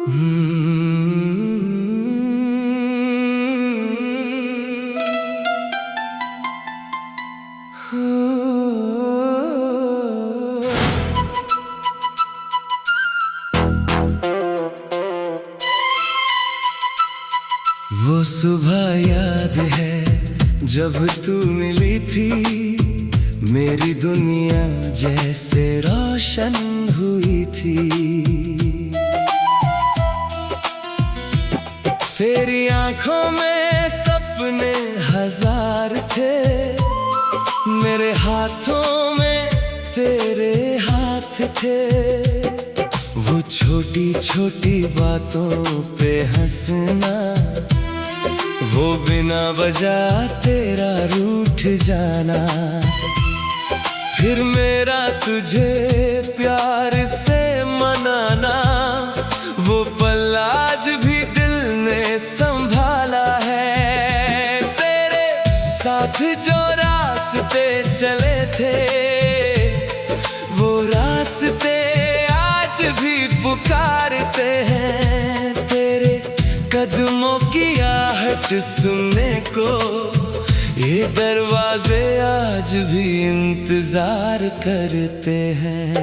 वो सुबह याद है जब तू मिली थी, मेरी दुनिया जैसे रोशन हुई थी। तेरी आंखों में सपने हजार थे, मेरे हाथों में तेरे हाथ थे। वो छोटी छोटी बातों पे हंसना, वो बिना वजह तेरा रूठ जाना, फिर मेरा तुझे प्यार से मनाना, वो पल आज भी दिल ने संभाला है। तेरे साथ जो रास्ते चले थे, वो रास्ते आज भी पुकारते हैं। तेरे कदमों की आहट सुनने को ये दरवाजे आज भी इंतजार करते हैं।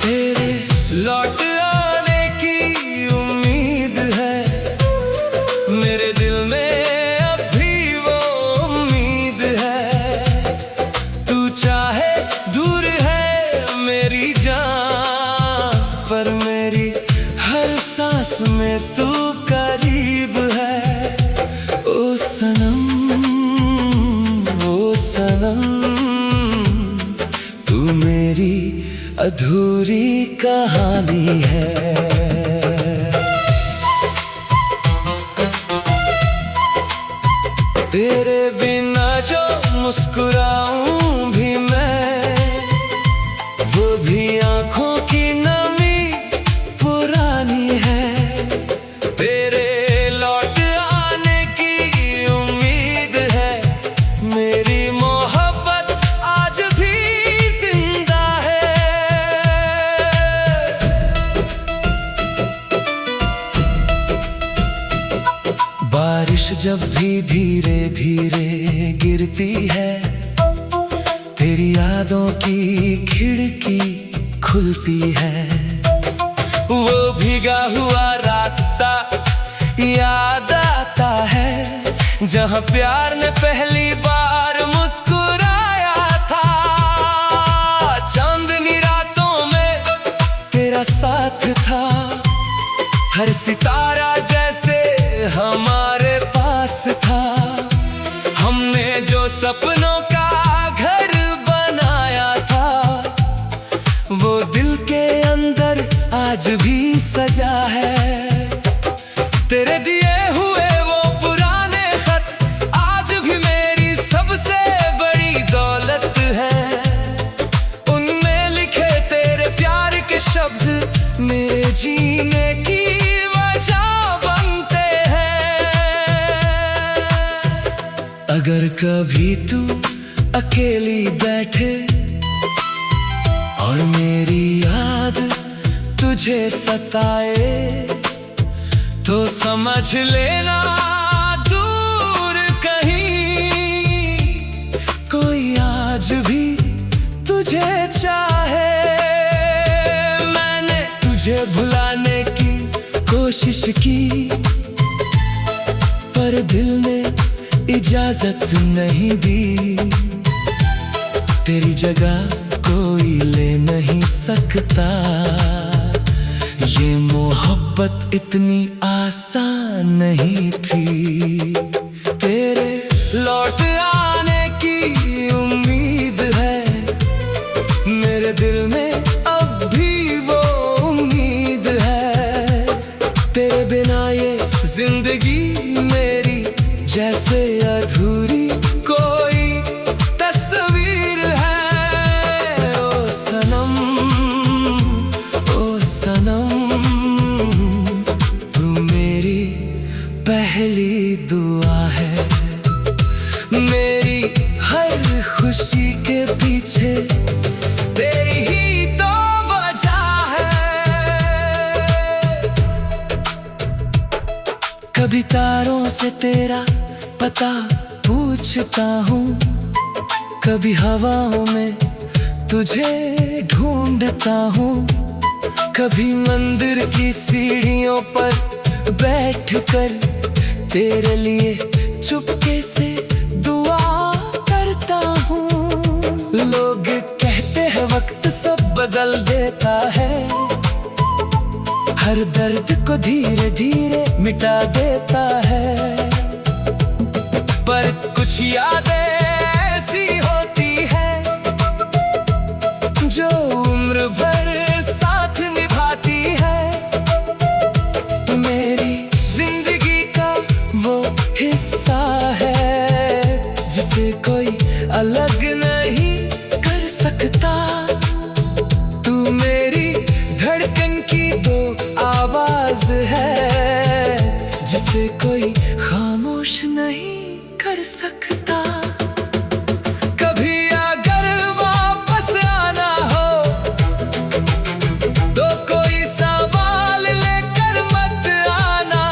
तेरे लौट आने की उम्मीद है, मेरे दिल में अभी वो उम्मीद है। तू चाहे दूर है मेरी जान, पर मेरी हर सांस में तू करीब है। ओ सनम, ओ सनम, तू मेरी अधूरी कहानी है। तेरे बिना जो मुस्कुराऊं भी मैं, वो भी आंखों की नमी पुरानी है। तेरे लौट आने की उम्मीद है, मेरी मोहब्बत आज भी जिंदा है। बारिश जब भी धीरे धीरे गिरती है, तेरी यादों की खिड़की खुलती है। वो भीगा हुआ रास्ता याद आता है, जहाँ प्यार ने पहली बार मुस्कुराया था। चांदनी रातों में तेरा साथ था, हर सितारा जैसे हमारे पास था। हमने जो सपनों का घर बनाया था, वो दिल के अंदर आज भी सजा है। तेरे दिए हुए वो पुराने खत आज भी मेरी सबसे बड़ी दौलत है। उनमें लिखे तेरे प्यार के शब्द मेरे जीने की वजह बनते हैं। अगर कभी तू अकेली बैठे और मेरी याद तुझे सताए, तो समझ लेना दूर कहीं कोई आज भी तुझे चाहे। मैंने तुझे भुलाने की कोशिश की, पर दिल ने इजाजत नहीं दी। तेरी जगह कोई ले नहीं सकता, ये मोहब्बत इतनी आसान नहीं थी। तेरे लौट आने की उम्मीद है, मेरे दिल में अब भी वो उम्मीद है। तेरे बिना ये जिंदगी मेरी जैसे अधूरी कोई तस्वीर है। ओ सनम, ओ सनम, तू मेरी पहली दुआ है। मेरी हर खुशी के पीछे तेरी ही तो वजह है। सितारों से तेरा पता पूछता हूँ, कभी हवाओं में तुझे ढूंढता हूँ, कभी मंदिर की सीढ़ियों पर बैठकर तेरे लिए चुपके से दुआ करता हूँ। लोग कहते हैं वक्त सब बदल देता है, हर दर्द को धीरे धीरे मिटा देता है, पर कुछ यादें ऐसी होती है जो उम्र भर साथ निभाती है। मेरी जिंदगी का वो हिस्सा है जिसे कोई अलग नहीं कर सकता। तू मेरी धड़कन की तो आवाज है जिसे कोई खामोश नहीं कर सकता। कभी अगर वापस आना हो तो कोई सवाल लेकर मत आना,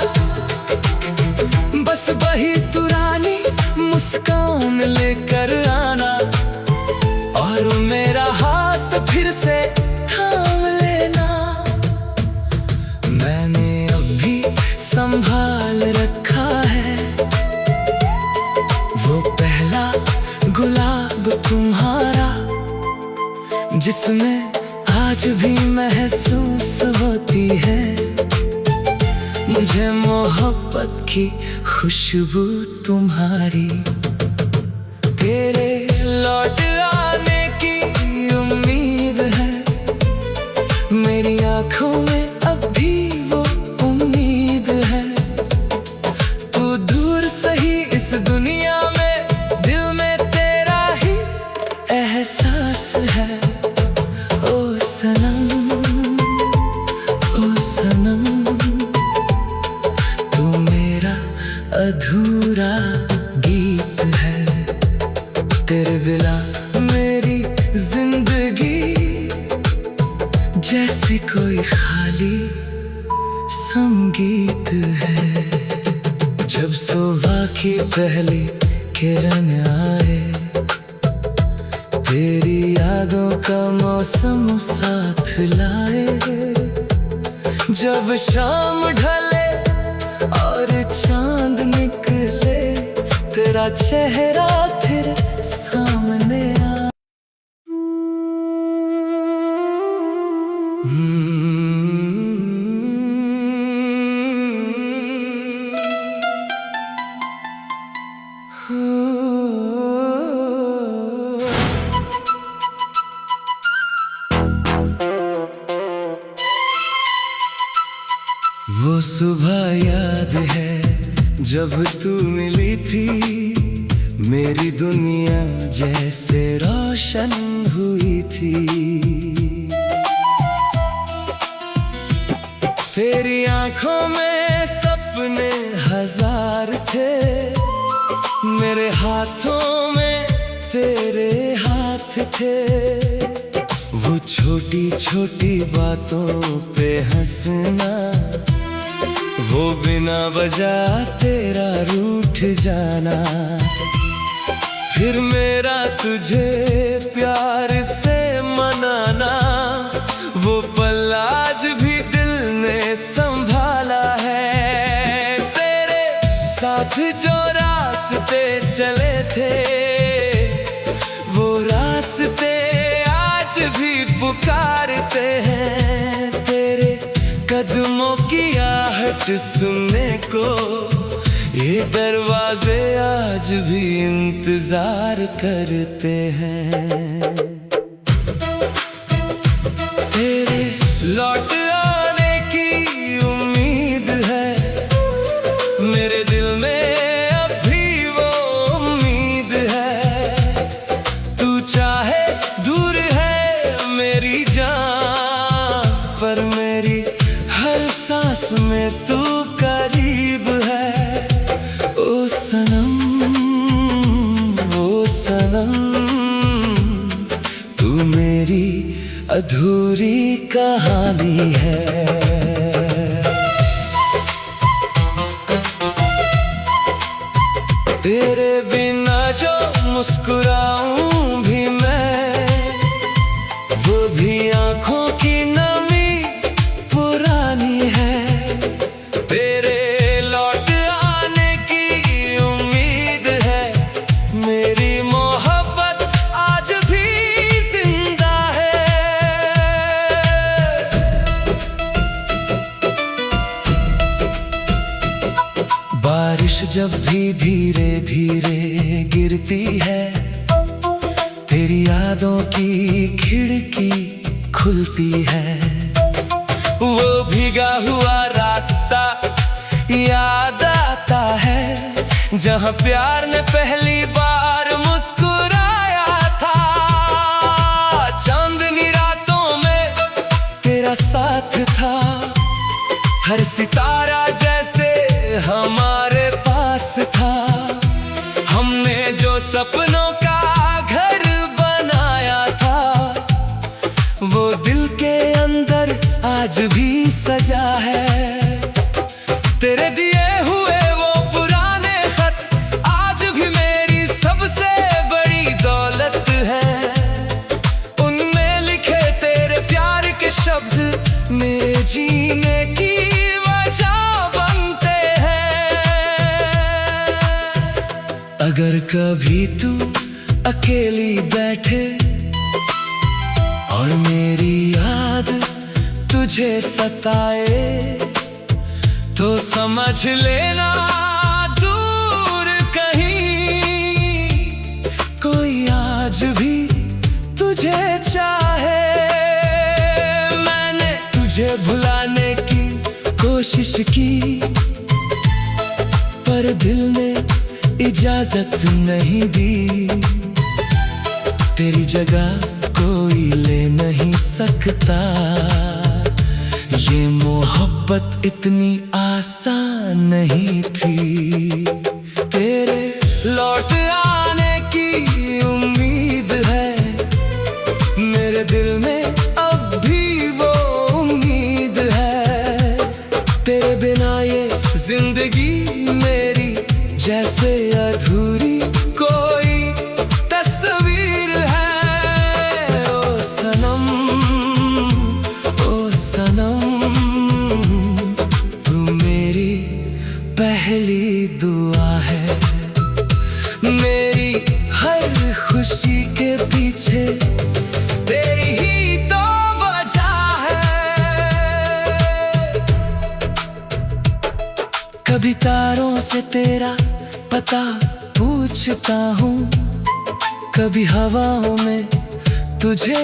बस वही पुरानी मुस्कान लेकर आना और मेरा हाथ फिर से थाम लेना। मैंने अभी संभाल रखा है वो पहला गुलाब तुम्हारा, जिसमें आज भी महसूस होती है मुझे मोहब्बत की खुशबू तुम्हारी। तेरे लौट आने की उम्मीद है, मेरी आंखों में अब भी वो उम्मीद है। तू दूर सही इस दुनिया में, दिल में तेरा ही एहसास है। ओ सनम, ओ सनम, तू मेरा अधूरा गीत है। तेरे बिना मेरी जिंदगी जैसे कोई खाली संगीत है। जब सुबह की पहली किरण आए, तेरी यादों का मौसम साथ लाए, जब शाम ढले और चांद निकले, तेरा चेहरा फिर सामने आ। वो सुबह याद है जब तू मिली थी, मेरी दुनिया जैसे रोशन हुई थी। तेरी आंखों में सपने हजार थे, मेरे हाथों में तेरे हाथ थे। वो छोटी छोटी बातों पे हंसना, वो बिना वजह तेरा रूठ जाना, फिर मेरा तुझे प्यार से मनाना, वो पल आज भी दिल ने संभाला है। तेरे साथ जो रास्ते चले थे, वो रास्ते आज भी पुकारते हैं। तेरे कदमों की आहट सुनने को ये दरवाजे आज भी इंतजार करते हैं। तेरे लौट आने की उम्मीद है, मेरे दिल में अब भी वो उम्मीद है। तू चाहे दूर है मेरी जान, पर मेरी हर सांस में तू करीब है। ओ सनम, ओ सनम, तू मेरी अधूरी कहानी है। मुस्कुराऊं भी मैं, वो भी आंखों की नमी पुरानी है। तेरे लौट आने की उम्मीद है, मेरी मोहब्बत आज भी जिंदा है। बारिश जब भी धीरे धीरे गिरती है, तेरी यादों की खिड़की खुलती है। वो भीगा हुआ रास्ता याद आता है, जहाँ प्यार ने पहली बार मुस्कुराया था। चांदनी रातों में तेरा साथ था, हर सितारा जैसे हमारे पास था। हमने जो सपनों का घर बनाया था, वो दिल के अंदर आज भी सजा है। तेरे दिए हुए वो पुराने खत आज भी मेरी सबसे बड़ी दौलत है। उनमें लिखे तेरे प्यार के शब्द मेरे जीने की वजह बनते हैं। अगर कभी तू अकेली बैठे और मेरी याद तुझे सताए, तो समझ लेना दूर कहीं कोई आज भी तुझे चाहे। मैंने तुझे भुलाने की कोशिश की, पर दिल ने इजाजत नहीं दी। तेरी जगह कोई ले नहीं सकता, ये मोहब्बत इतनी आसान नहीं थी। तेरे लौट आने की उम्मीद है, मेरे दिल में अब भी वो उम्मीद है। तेरे बिना ये जिंदगी मेरी जैसे अधूरी कोई तस्वीर है। ओ सनम, ओ सनम, तू मेरी पहली दुआ है। मेरी हर खुशी के पीछे तेरी ही तो वजह है। कभी तारों से तेरा पता पूछता हूँ, कभी हवाओं में तुझे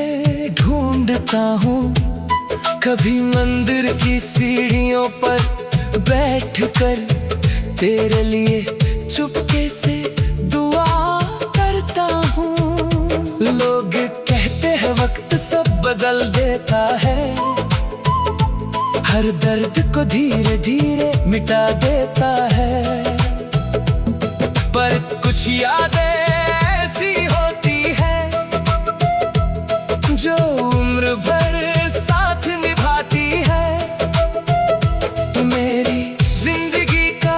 ढूंढता हूँ। कभी मंदिर की सीढ़ियों पर बैठकर तेरे लिए चुपके से दुआ करता हूँ। लोग कहते हैं वक्त सब बदल देता है, हर दर्द को धीरे धीरे मिटा देता है। पर कुछ यादें ऐसी होती है जो उम्र भर साथ निभाती है। मेरी जिंदगी का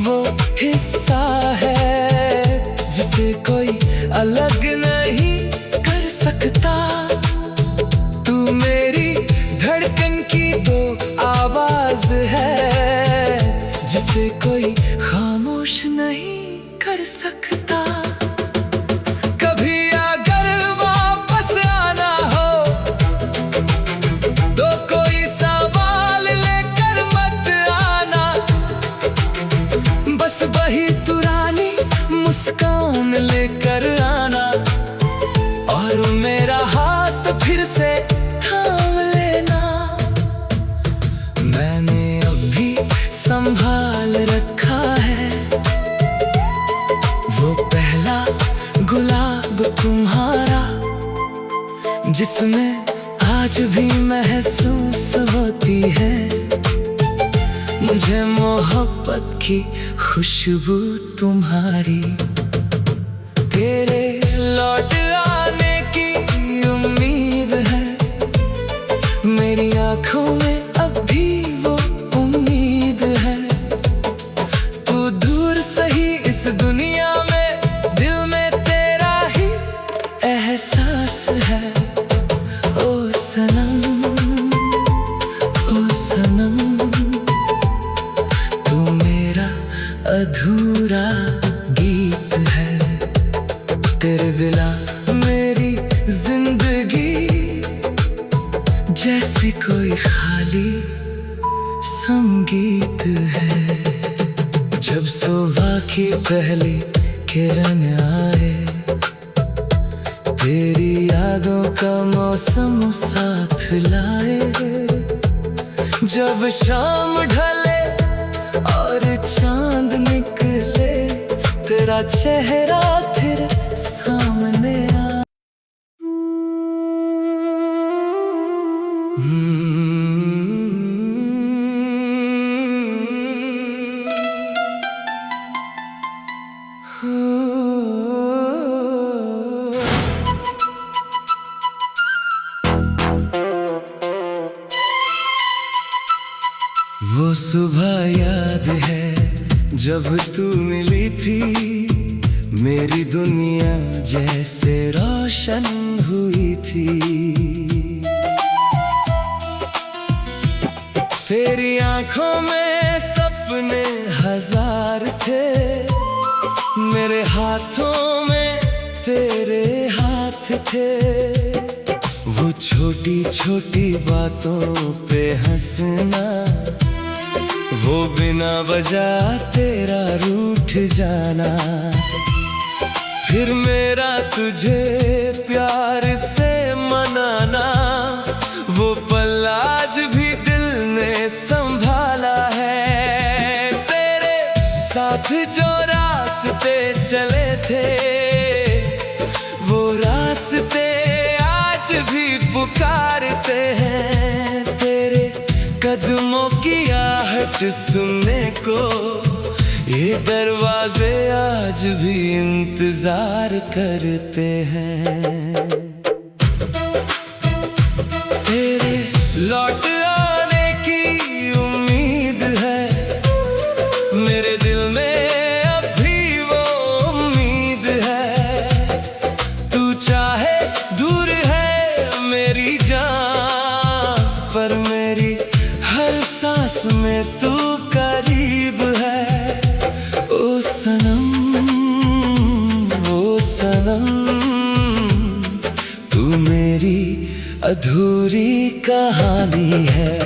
वो हिस्सा है, जिसे कोई अलग नहीं कर सकता। तू मेरी धड़कन की तो आवाज है, जिसे कोई खामोश नहीं कर सकता। कभी अगर वापस आना हो, तो कोई सवाल लेकर मत आना। बस वही पुरानी मुस्कान लेकर आना, और मेरा हाथ फिर से थाम लेना। मैंने अभी संभाल रखा है वो पहला गुलाब तुम्हारा, जिसमें आज भी महसूस होती है मुझे मोहब्बत की खुशबू तुम्हारी। तेरे लौट आने की उम्मीद है, मेरी आंखों में अब भी वो उम्मीद है। तू दूर सही इस दुनिया में, दिल में तेरा है। ओ सनम, ओ सनम, तू मेरा अधूरा गीत है। तेरे बिना मेरी जिंदगी जैसे कोई खाली संगीत है। जब सुबह की पहली किरण आए, तेरी यादों का मौसम साथ लाए। जब शाम ढले और चांद निकले, तेरा चेहरा फिर सामने आ। वो सुबह याद है जब तू मिली थी, मेरी दुनिया जैसे रोशन हुई थी। तेरी आंखों में सपने हजार थे, मेरे हाथों में तेरे हाथ थे। वो छोटी छोटी बातों पे हंसना, वो बिना वजह तेरा रूठ जाना। फिर मेरा तुझे प्यार से मनाना, वो पल आज भी दिल ने संभाला है। तेरे साथ जो रास्ते चले थे, वो रास्ते आज भी पुकारते हैं। तेरे कदमों की आहट सुनने को, ये दरवाजे आज भी इंतजार करते हैं। तेरे लौट आने की उम्मीद है, मेरे दिल में अभी वो उम्मीद है। तू चाहे दूर है मेरी जान, पर मेरी हर सांस में तू करीब है। ओ सनम, ओ सनम, तू मेरी अधूरी कहानी है।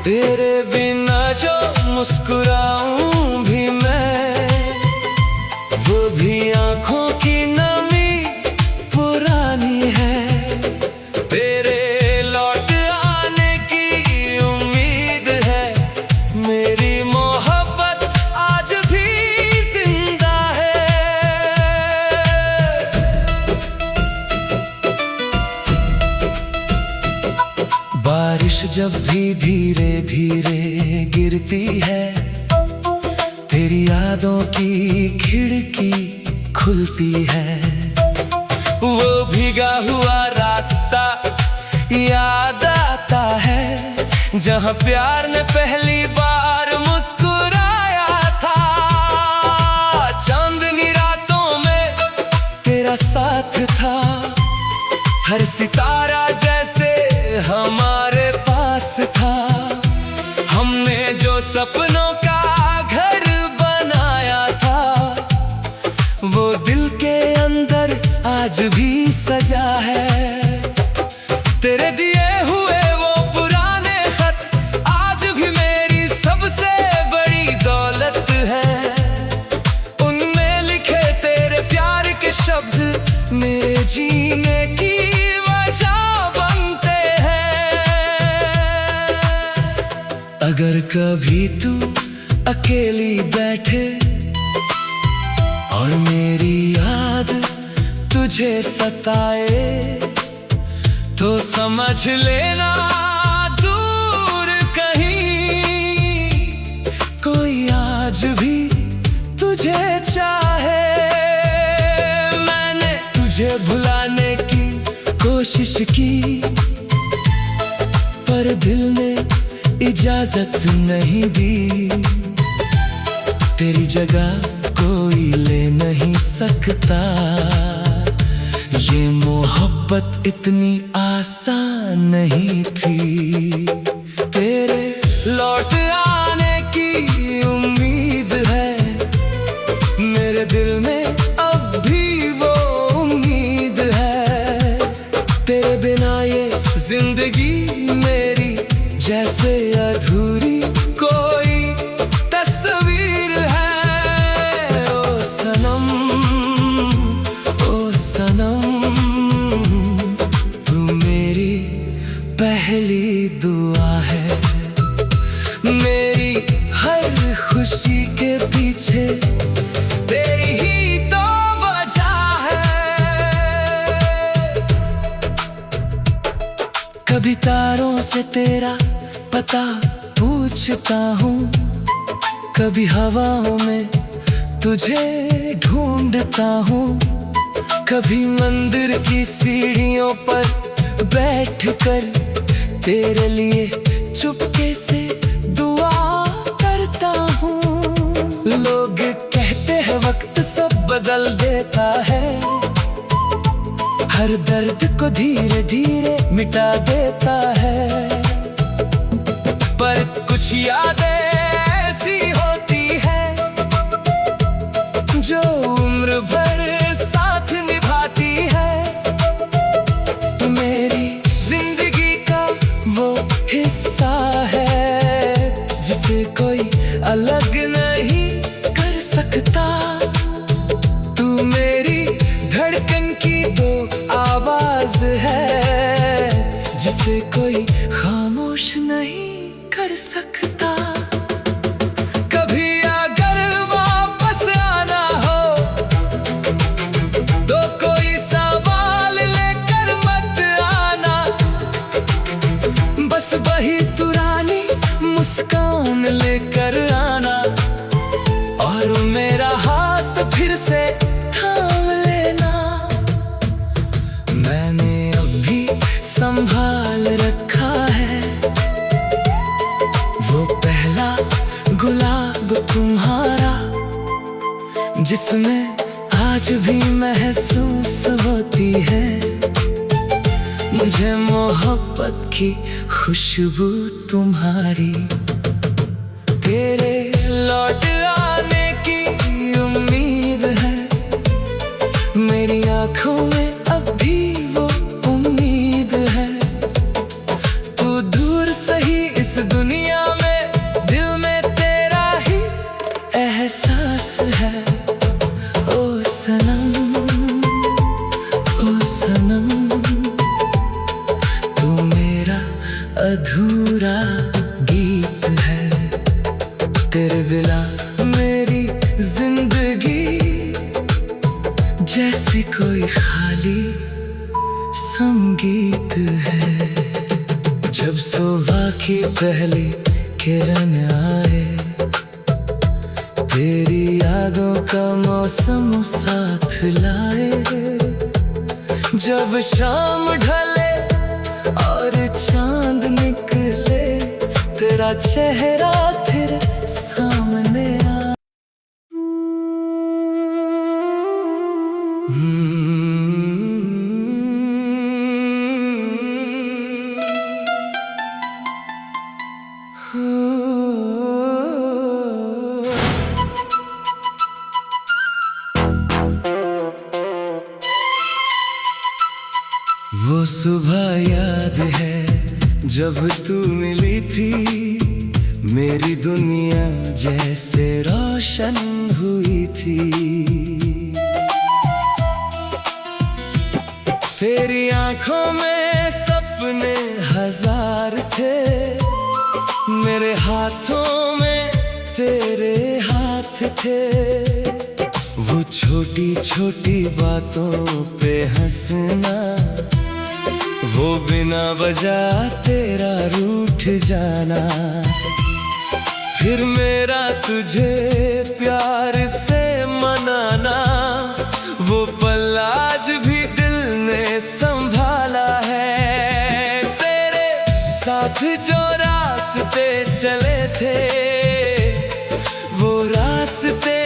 तेरे बिना जो मुस्कुराऊं भी मैं, वो भी आंखों की नमी पुरानी है। तेरे लौट आने की उम्मीद है, मेरी मोहब्बत आज भी जिंदा है। बारिश जब भी धीरे धीरे गिरती है, तेरी यादों की खिड़की खुलती है। वो भीगा हुआ रास्ता याद आता है, जहाँ प्यार ने पहली बार मुस्कुराया था। चांदनी रातों में तेरा साथ था, हर सितारा जैसे हमारे पास था। हमने जो सपनों का घर बनाया था, वो दिल के अंदर आज भी सजा है। तेरे दिए हुए वो पुराने खत आज भी मेरी सबसे बड़ी दौलत है। उनमें लिखे तेरे प्यार के शब्द मेरे जीने की वजह बनते हैं। अगर कभी तू अकेली बैठे और मेरी याद तुझे सताए, तो समझ लेना दूर कहीं कोई आज भी तुझे चाहे। मैंने तुझे भुलाने की कोशिश की, पर दिल ने इजाजत नहीं दी। तेरी जगह कोई ले नहीं सकता। ये मोहब्बत इतनी आसान नहीं थी। तेरे लौट आने की उम्मीद है, मेरे दिल में अब भी वो उम्मीद है। तेरे बिना ये जिंदगी मेरी जैसे अधूरी कोई तस्वीर है। ओ सनम, ओ सनम, तू मेरी पहली दुआ है। मेरी हर खुशी के पीछे तेरी ही तो वजह है। कभी तारों से तेरा पता पूछता हूँ, कभी हवाओं में तुझे ढूंढता हूँ, कभी मंदिर की सीढ़ियों पर बैठकर तेरे लिए चुपके से दुआ करता हूँ। लोग कहते हैं वक्त सब बदल देता है, हर दर्द को धीरे धीरे मिटा देता है। पर कुछ यादें ऐसी होती है जो उम्र भर साथ निभाती है। मेरी जिंदगी का वो हिस्सा है जिसे कोई अलग नहीं कर सकता। तू मेरी धड़कन की दो आवाज है जिसे कोई खामोश नहीं कर सकता। कभी अगर वापस आना हो तो कोई सवाल लेकर मत आना, बस वही पुरानी मुस्कान लेकर आना और मेरा हाथ फिर से थाम लेना। मैंने अभी संभाल रखा है वो पहला गुलाब तुम्हारा, जिसमें आज भी महसूस होती है मुझे मोहब्बत की खुशबू तुम्हारी। तेरे लौट आने की उम्मीद है, मेरी आंखों में अब भी वो उम्मीद है। तू दूर सही इस दुनिया में, दिल में तेरा ही एहसास है। ओ सनम, ओ सनम, तू मेरा अधूरा गीत है। तेरे बिना मेरी जिंदगी जैसे कोई खाली संगीत है। जब सुबह की पहली किरण आए, तेरी यादों का मौसम साथ लाए। जब शाम ढले और चांद निकले, तेरा चेहरा फिर सामने आ। वो सुबह याद है जब तू मिली थी, मेरी दुनिया जैसे रोशन हुई थी। तेरी आंखों में सपने हजार थे, मेरे हाथों में तेरे हाथ थे। वो छोटी छोटी बातों पे हंसना, वो बिना वजह तेरा रूठ जाना, फिर मेरा तुझे प्यार से मनाना, वो पल आज भी दिल ने संभाला है। तेरे साथ जो रास्ते चले थे, वो रास्ते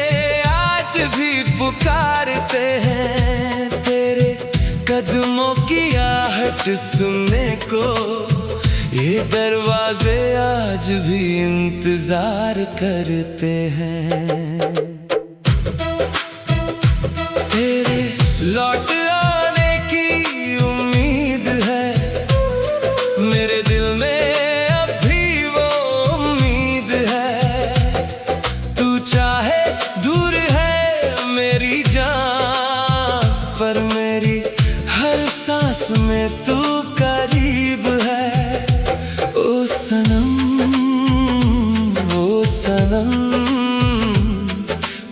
आज भी पुकारते हैं तेरे कदमों की आहट सुनने को। ये दरवाजे आज भी इंतजार करते हैं। तेरे लौट आने की उम्मीद है, मेरे दिल में अब भी वो उम्मीद है। तू चाहे दूर है मेरी जान, पर मेरी हर सांस में तू करीब है। ओ सनम, ओ सनम,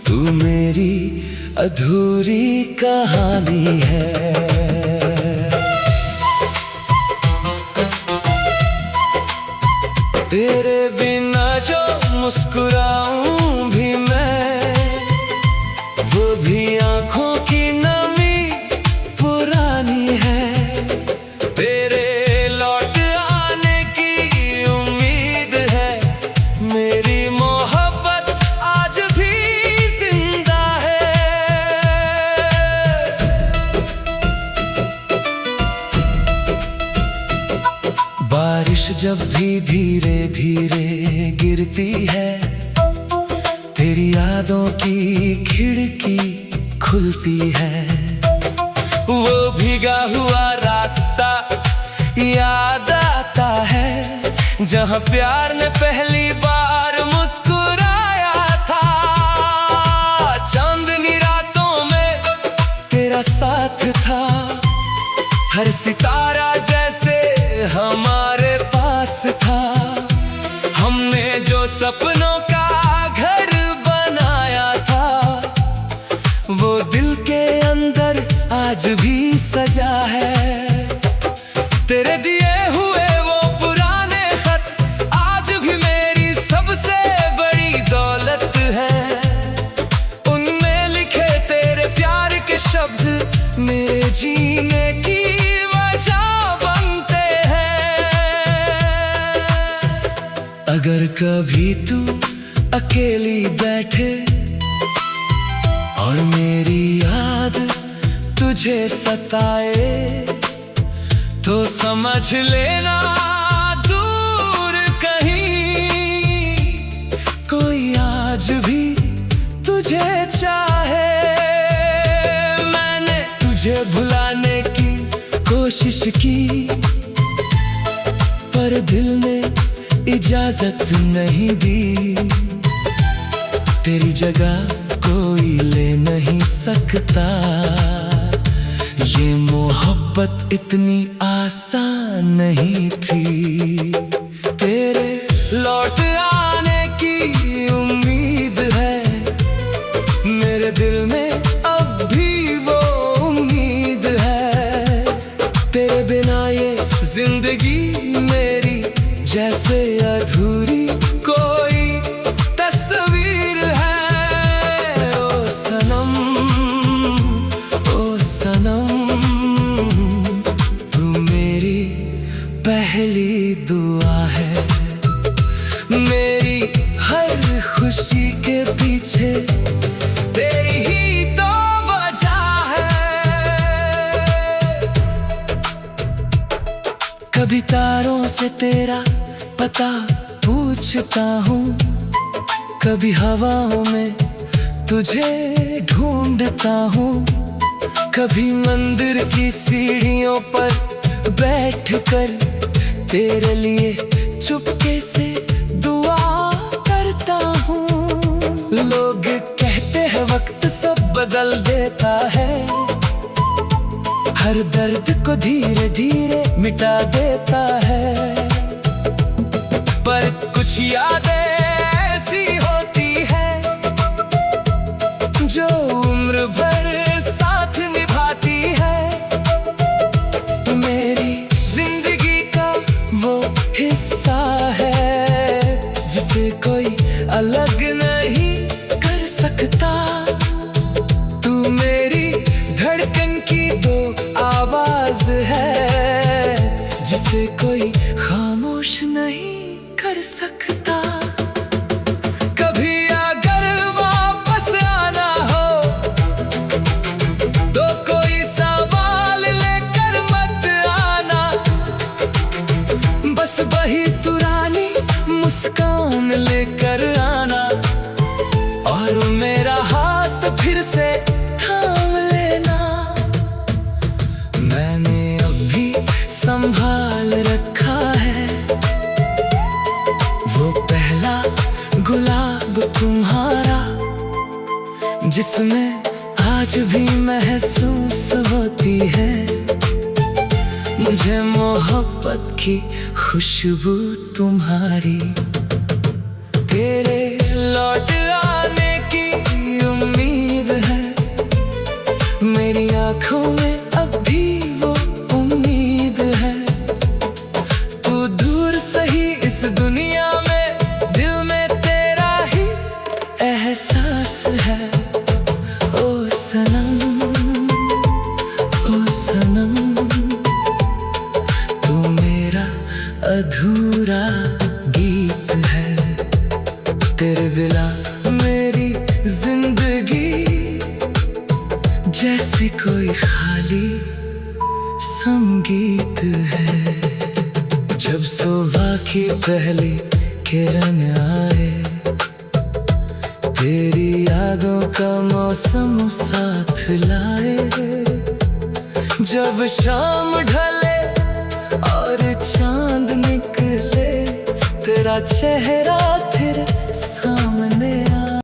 तू मेरी अधूरी कहानी है। तेरे बिना जो मुस्कुराऊं भी मैं, वो भी आंखों की नमी पुरानी है। तेरे लौट आने की उम्मीद है, मेरी मोहब्बत आज भी जिंदा है। बारिश जब भी धीरे धीरे गिरती है, तेरी यादों की खिड़की खुलती है। वो भीगा हुआ रास्ता याद आता है, जहाँ प्यार ने पहली बार मुस्कुराया था। चांदनी रातों में तेरा साथ था, हर सितारा जैसे हमारे पास था। हमने जो सपनों का घर बनाया था, वो दिल के अंदर आज भी सजा है। तेरे दिए हुए वो पुराने खत आज भी मेरी सबसे बड़ी दौलत है। उनमें लिखे तेरे प्यार के शब्द मेरे जीने की बनते हैं। अगर कभी तू अकेली बैठे और मेरी याद तुझे सताए, तो समझ लेना दूर कहीं कोई आज भी तुझे चाहे। मैंने तुझे भुलाने की कोशिश की, पर दिल ने इजाजत नहीं दी। तेरी जगह कोई ले नहीं सकता, ये मोहब्बत इतनी आसान नहीं थी। तेरे लौट आने की उम्मीद है, मेरे दिल में अब भी वो उम्मीद है। तेरे बिना ये जिंदगी मेरी जैसे अधूरी कोई तस्वीर है। ओ सनम, ओ सनम, तू मेरी पहली दुआ है। मेरी हर खुशी के पीछे तेरी ही तो वजह है। कभी तारों से तेरा पता पूछता हूँ, कभी हवाओं में तुझे ढूंढता हूँ। कभी मंदिर की सीढ़ियों पर बैठकर तेरे लिए चुपके से दुआ करता हूँ। लोग कहते हैं वक्त सब बदल देता है, हर दर्द को धीरे धीरे मिटा देता है। पर कुछ यादें ऐसी होती है जो उम्र भर साथ निभाती है। मेरी जिंदगी का वो हिस्सा है जिसे कोई अलग नहीं कर सकता। तू मेरी धड़कन की तो आवाज है जिसे कोई खामोश नहीं कर सकता। कभी अगर वापस आना हो से थाम लेना। मैंने अभी संभाल रखा है वो पहला गुलाब तुम्हारा, जिसमें आज भी महसूस होती है मुझे मोहब्बत की खुशबू तुम्हारी। तेरे लौट आने की उम्मीद है, मेरी आंखों में अब भी वो उम्मीद है। तू दूर सही इस दुनिया में, दिल में तेरा ही एहसास है। ओ सनम, ओ सनम, तू मेरा अधूरा गीत है। तेरे बिना मेरी जिंदगी जैसे कोई खाली संगीत है। जब सुबह की पहली किरण आए, तेरी यादों का मौसम साथ लाए। जब शाम ढले और चांद निकले, तेरा चेहरा फिर सामने आ